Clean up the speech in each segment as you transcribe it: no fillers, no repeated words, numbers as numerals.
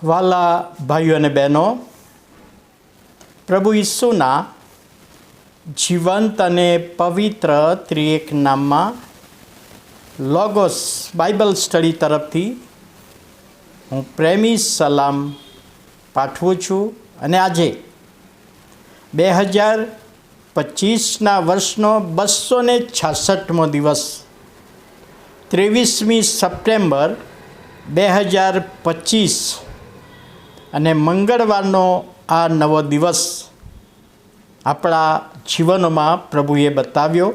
વાલા ભાઈઓ અને બહેનો, પ્રભુ ઈસુના જીવંત અને પવિત્ર ત્રિએક નામમાં લોગોસ બાઇબલ સ્ટડી તરફથી હું પ્રેમી સલામ પાઠવું છું. અને આજે 2025ના વર્ષનો 266મો દિવસ 23મી સપ્ટેમ્બર 2025 અને મંગળવારનો આ નવો દિવસ આપણા જીવનોમાં પ્રભુએ બતાવ્યો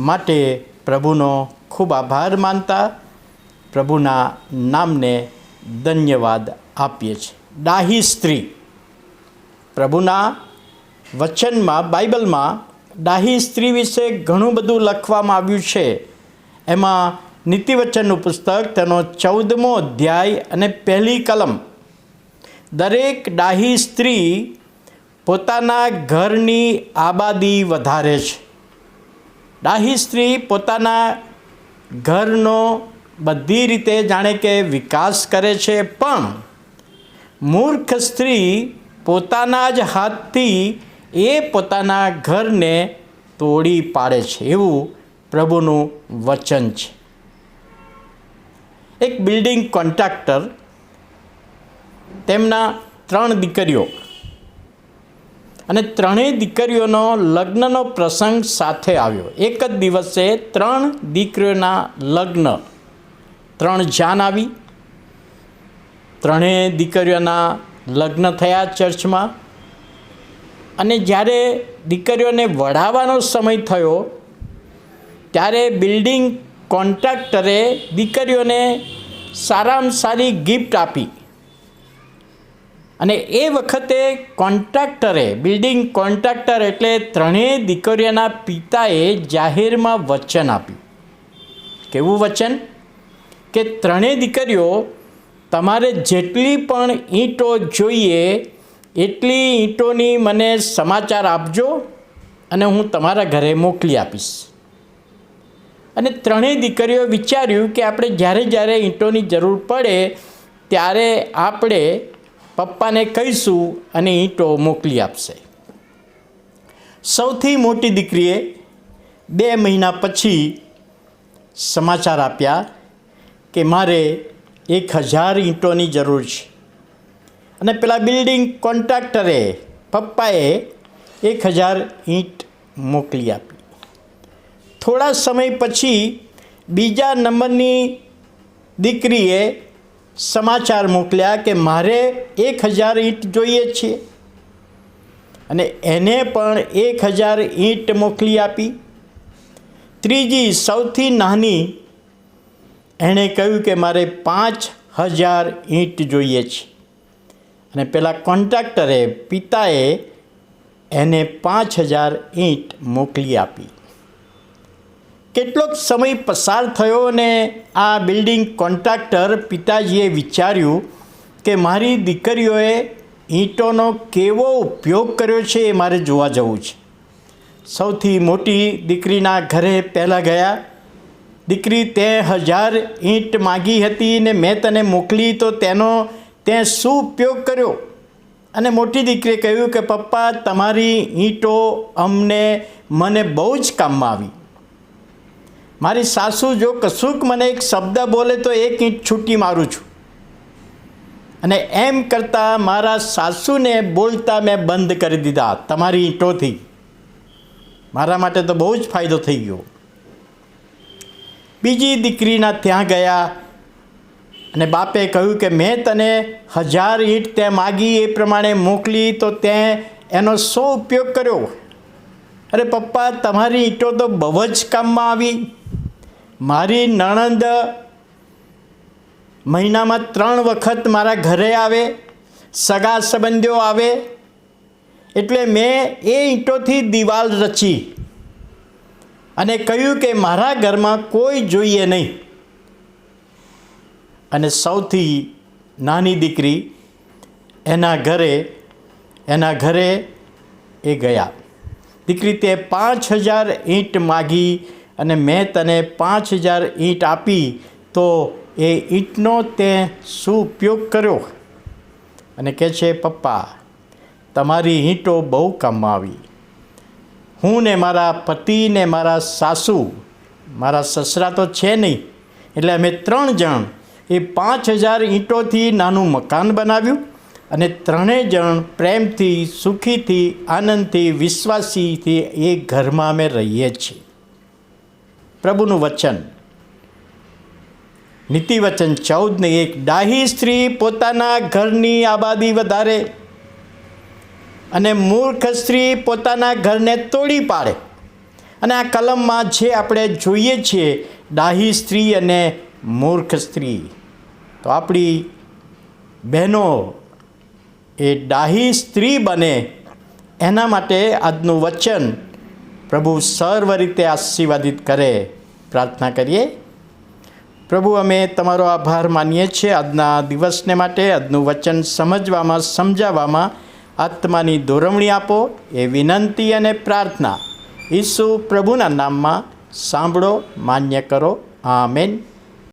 માટે પ્રભુનો ખૂબ આભાર માનતા પ્રભુના નામને ધન્યવાદ આપીએ છીએ. ડાહી સ્ત્રી, પ્રભુના વચનમાં બાઇબલમાં ડાહી સ્ત્રી વિશે ઘણું બધું લખવામાં આવ્યું છે. એમાં નીતિવચનનું પુસ્તક તેનો 14મો અધ્યાય અને 1લી કલમ દરેક ડાહી સ્ત્રી પોતાના ઘરની આબાદી વધારે છે. ડાહી સ્ત્રી પોતાના ઘરનો બધી રીતે જાણે કે વિકાસ કરે છે, પણ મૂર્ખ સ્ત્રી પોતાના જ હાથથી એ પોતાના ઘરને તોડી પાડે છે, એવું પ્રભુનું વચન છે. એક બિલ્ડિંગ કોન્ટ્રાક્ટર, તેમના 3 દીકરીઓ અને 3 દીકરીઓનો લગ્નનો પ્રસંગ સાથે આવ્યો. એક જ દિવસે 3 દીકરીઓના લગ્ન, 3 જાન આવી. 3 દીકરીઓના લગ્ન થયા ચર્ચમાં. અને જ્યારે દીકરીઓને વઢાવવાનો સમય થયો ત્યારે બિલ્ડિંગ કોન્ટ્રાક્ટરે દીકરીઓને સારામાં સારી ગિફ્ટ આપી. અને એ વખતે બિલ્ડિંગ કોન્ટ્રાક્ટર એટલે 3 દીકરીઓના પિતાએ જાહેરમાં વચન આપ્યું. કેવું વચન? કે 3 દીકરીઓ, તમારે જેટલી પણ ઈંટો જોઈએ એટલી ઈંટોની મને સમાચાર આપજો અને હું તમારા ઘરે મોકલી આપીશ. અને 3 દીકરીઓ વિચાર્યું કે આપણે જ્યારે ઈંટોની જરૂર પડે ત્યારે આપણે પપ્પાને કહીશું અને ઈંટો મોકલી આપશે. સૌથી મોટી દીકરીએ 2 મહિના પછી સમાચાર આપ્યા કે મારે 1000 ઈંટોની જરૂર છે. અને પેલા બિલ્ડિંગ કોન્ટ્રાક્ટરે, પપ્પાએ 1000 ઈંટ મોકલી આપી. થોડા સમય પછી બીજા નંબરની દીકરીએ સમાચાર મોકલ્યા કે મારે 1000 ઈંટ જોઈએ છે. અને એને પણ 1000 ઈંટ મોકલી આપી. ત્રીજી સૌથી નાની, એણે કહ્યું કે મારે 5000 ઈંટ જોઈએ છે. અને પેલા કોન્ટ્રાક્ટરે, પિતાએ એને 5000 ઈંટ મોકલી આપી. કેટલોક સમય પસાર થયો અને આ બિલ્ડિંગ કોન્ટ્રાક્ટર પિતાજીએ વિચાર્યું કે મારી દીકરીઓએ ઈંટોનો કેવો ઉપયોગ કર્યો છે એ મારે જોવા જવું છે. સૌથી મોટી દીકરીના ઘરે પહેલાં ગયા. દીકરી, તે 1000 ઈંટ માગી હતી ને મેં તને મોકલી તો તે શું ઉપયોગ કર્યો? અને મોટી દીકરીએ કહ્યું કે પપ્પા, તમારી ઈંટો મને બહુ જ કામમાં આવી. મારી સાસુ જો કશુંક મને એક શબ્દ બોલે તો 1 ઈંટ છૂટી મારું છું. અને એમ કરતાં મારા સાસુને બોલતા મેં બંધ કરી દીધા તમારી ઈંટોથી. મારા માટે તો બહુ જ ફાયદો થઈ ગયો. બીજી દીકરીના ત્યાં ગયા અને બાપે કહ્યું કે મેં તને 1000 ઈંટ તે માગી એ પ્રમાણે મોકલી તો તે એનો શું ઉપયોગ કર્યો? અરે પપ્પા, તમારી ઈંટો તો બહુ જ કામમાં આવી. મારી નણંદ મહિનામાં 3 વખત મારા ઘરે આવે, સગા સંબંધીઓ આવે, એટલે મેં એ ઈંટોથી દિવાલ રચી અને કહ્યું કે મારા ઘરમાં કોઈ જોઈએ નહીં. અને સૌથી નાની દીકરી, એના ઘરે એ ગયા. દીકરી, તે 5000 ઈંટ માગી અને મેં તને 5000 ઈંટ આપી તો એ ઈંટનો તે શું ઉપયોગ કર્યો? અને કહે છે, પપ્પા તમારી ઈંટો બહુ કામમાં આવી. હું ને મારા પતિ ને મારા સાસુ, મારા સસરા તો છે નહીં, એટલે અમે 3 જણ એ 5000 ઈંટોથી નાનું મકાન બનાવ્યું અને 3 જણ પ્રેમથી, સુખીથી, આનંદથી, વિશ્વાસીથી એ ઘરમાં અમે રહીએ છીએ. પ્રભુનું વચન. નીતિવચન 14:1. ડાહી સ્ત્રી પોતાના ઘરની આબાદી વધારે અને મૂર્ખ સ્ત્રી પોતાના ઘરને તોડી પાડે. અને આ કલમમાં જે આપણે જોઈએ છીએ ડાહી સ્ત્રી અને મૂર્ખ સ્ત્રી, તો આપણી બહેનો એ ડાહી સ્ત્રી બને એના માટે આજનું વચન પ્રભુ સર્વ રીતે આશીર્વાદિત કરે. પ્રાર્થના કરીએ. પ્રભુ, અમે તમારો આભાર માનીએ છીએ આજના દિવસને માટે. આજનું વચન સમજવામાં, સમજાવવામાં આત્માની દોરવણી આપો એ વિનંતી અને પ્રાર્થના ઈસુ પ્રભુના નામમાં સાંભળો, માન્ય કરો. આમેન.